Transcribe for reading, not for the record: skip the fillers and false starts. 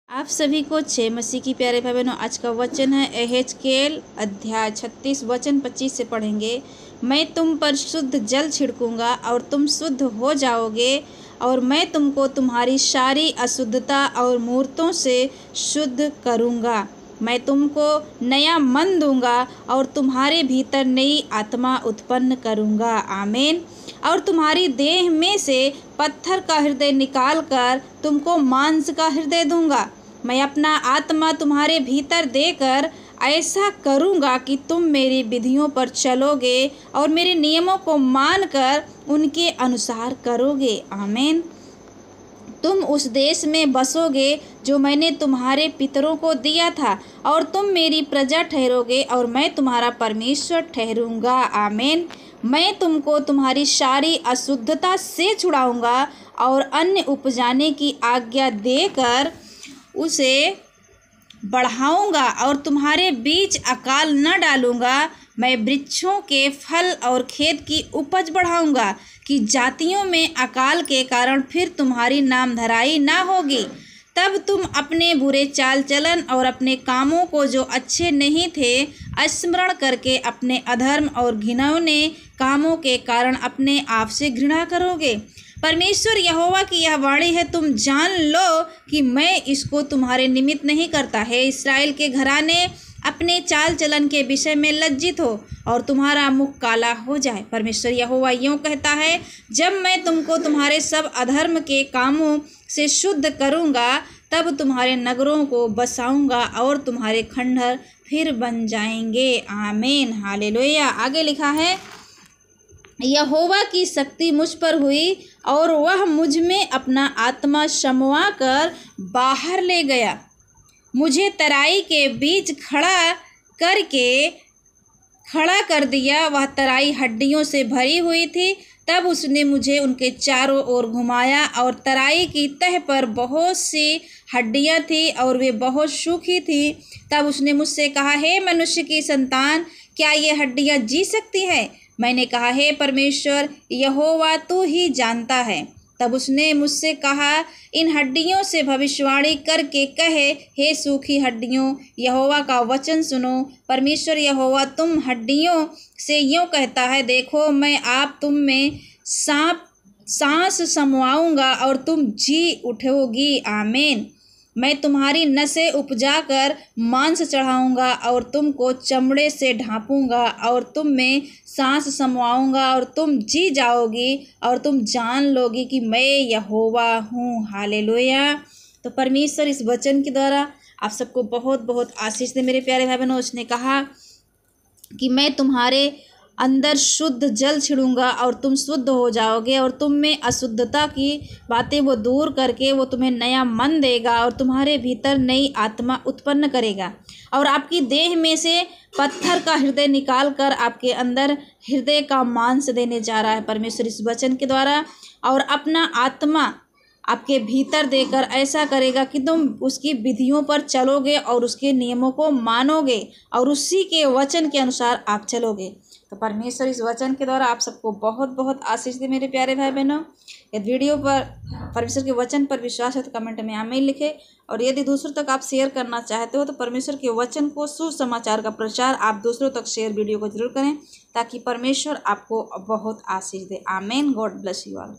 आप सभी को जय मसीह की प्यारे भाई बहनों। आज का वचन है एहेजकेल अध्याय 36 वचन 25 से पढ़ेंगे। मैं तुम पर शुद्ध जल छिड़कूंगा और तुम शुद्ध हो जाओगे, और मैं तुमको तुम्हारी सारी अशुद्धता और मूर्तों से शुद्ध करूंगा। मैं तुमको नया मन दूंगा और तुम्हारे भीतर नई आत्मा उत्पन्न करूंगा। आमीन। और तुम्हारी देह में से पत्थर का हृदय निकाल कर तुमको मांस का हृदय दूंगा। मैं अपना आत्मा तुम्हारे भीतर देकर ऐसा करूंगा कि तुम मेरी विधियों पर चलोगे और मेरे नियमों को मानकर उनके अनुसार करोगे। आमीन। तुम उस देश में बसोगे जो मैंने तुम्हारे पितरों को दिया था, और तुम मेरी प्रजा ठहरोगे और मैं तुम्हारा परमेश्वर ठहरूंगा। आमीन। मैं तुमको तुम्हारी सारी अशुद्धता से छुड़ाऊंगा और अन्न उपजाने की आज्ञा देकर उसे बढ़ाऊंगा, और तुम्हारे बीच अकाल न डालूंगा। मैं वृक्षों के फल और खेत की उपज बढ़ाऊंगा कि जातियों में अकाल के कारण फिर तुम्हारी नामधराई ना होगी। तब तुम अपने बुरे चाल चलन और अपने कामों को जो अच्छे नहीं थे स्मरण करके अपने अधर्म और घिनौने कामों के कारण अपने आप से घृणा करोगे। परमेश्वर यहोवा की यह वाणी है, तुम जान लो कि मैं इसको तुम्हारे निमित्त नहीं करता है। इस्राएल के घराने, अपने चाल चलन के विषय में लज्जित हो और तुम्हारा मुख काला हो जाए। परमेश्वर यहोवा यूँ कहता है, जब मैं तुमको तुम्हारे सब अधर्म के कामों से शुद्ध करूँगा, तब तुम्हारे नगरों को बसाऊँगा और तुम्हारे खंडहर फिर बन जाएंगे। आमीन। हालेलुया। आगे लिखा है, यहोवा की शक्ति मुझ पर हुई और वह मुझ में अपना आत्मा समवा कर बाहर ले गया। मुझे तराई के बीच खड़ा कर दिया। वह तराई हड्डियों से भरी हुई थी। तब उसने मुझे उनके चारों ओर घुमाया, और तराई की तह पर बहुत सी हड्डियां थी और वे बहुत सूखी थी। तब उसने मुझसे कहा, हे मनुष्य की संतान, क्या ये हड्डियां जी सकती हैं? मैंने कहा, हे परमेश्वर यहोवा, तू ही जानता है। तब उसने मुझसे कहा, इन हड्डियों से भविष्यवाणी करके कहे, हे सूखी हड्डियों, यहोवा का वचन सुनो। परमेश्वर यहोवा तुम हड्डियों से यूँ कहता है, देखो मैं आप तुम में सांस समवाऊंगा और तुम जी उठोगी। आमीन। मैं तुम्हारी नसें उपजा कर मांस चढ़ाऊंगा और तुमको चमड़े से ढांपूंगा, और तुम में सांस समवाऊंगा और तुम जी जाओगी, और तुम जान लोगी कि मैं यहोवा हूँ। हालेलुया। तो परमेश्वर इस वचन के द्वारा आप सबको बहुत बहुत आशीष दे मेरे प्यारे भाई बहनों। उसने कहा कि मैं तुम्हारे अंदर शुद्ध जल छिड़ूंगा और तुम शुद्ध हो जाओगे, और तुम में अशुद्धता की बातें वो दूर करके वो तुम्हें नया मन देगा और तुम्हारे भीतर नई आत्मा उत्पन्न करेगा, और आपकी देह में से पत्थर का हृदय निकाल कर आपके अंदर हृदय का मांस देने जा रहा है परमेश्वर इस वचन के द्वारा। और अपना आत्मा आपके भीतर देकर ऐसा करेगा कि तुम उसकी विधियों पर चलोगे और उसके नियमों को मानोगे और उसी के वचन के अनुसार आप चलोगे। तो परमेश्वर इस वचन के द्वारा आप सबको बहुत बहुत आशीष दे मेरे प्यारे भाई बहनों। यदि वीडियो पर परमेश्वर के वचन पर विश्वास है तो कमेंट में आमीन लिखे, और यदि दूसरों तक आप शेयर करना चाहते हो तो परमेश्वर के वचन को, सुसमाचार का प्रचार आप दूसरों तक शेयर वीडियो को जरूर करें, ताकि परमेश्वर आपको बहुत आशीष दे। आमीन। God bless you all.